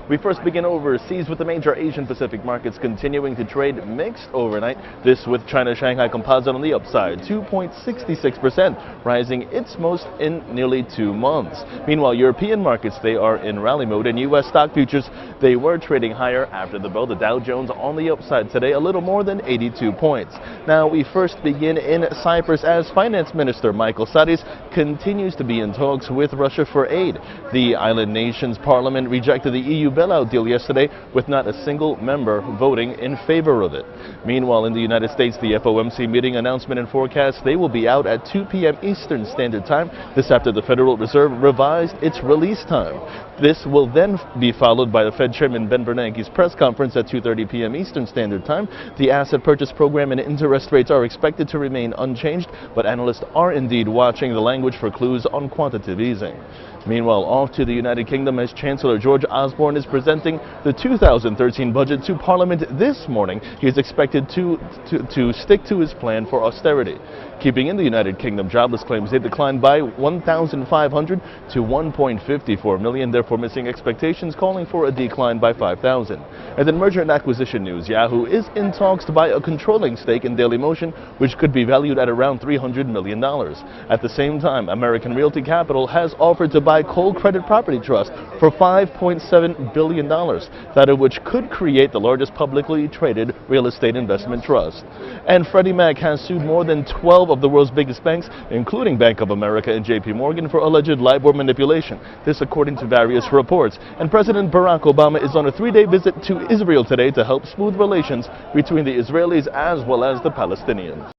We first begin overseas with the major Asian Pacific markets continuing to trade mixed overnight. This with China Shanghai Composite on the upside, 2.66%, rising its most in nearly 2 months. Meanwhile, European markets, they are in rally mode, and U.S. stock futures, they were trading higher after the bell. The Dow Jones on the upside today, a little more than 82 points. Now, we first begin in Cyprus as Finance Minister Michael Sadis continues to be in talks with Russia for aid. The island nation's parliament rejected the EU bailout deal yesterday, with not a single member voting in favor of it. Meanwhile, in the United States, the FOMC meeting announcement and forecast, they will be out at 2 p.m. Eastern Standard Time. This after the Federal Reserve revised its release time. This will then be followed by the Fed Chairman Ben Bernanke's press conference at 2:30 p.m. Eastern Standard Time. The asset purchase program and interest rates are expected to remain unchanged, but analysts are indeed watching the language for clues on quantitative easing. Meanwhile, off to the United Kingdom as Chancellor George Osborne is presenting the 2013 budget to Parliament this morning. He is expected to stick to his plan for austerity. Keeping in the United Kingdom, jobless claims, they declined by 1,500 to 1.54 million, therefore missing expectations, calling for a decline by 5,000. And then merger and acquisition news. Yahoo is in talks to buy a controlling stake in Dailymotion, which could be valued at around $300 million. At the same time, American Realty Capital has offered to buy Coal Credit Property Trust for $5.7 billion, that of which could create the largest publicly traded real estate investment trust. And Freddie Mac has sued more than 12 of the world's biggest banks, including Bank of America and JP Morgan, for alleged LIBOR manipulation. This according to various reports. And President Barack Obama is on a 3-day visit to Israel today to help smooth relations between the Israelis as well as the Palestinians.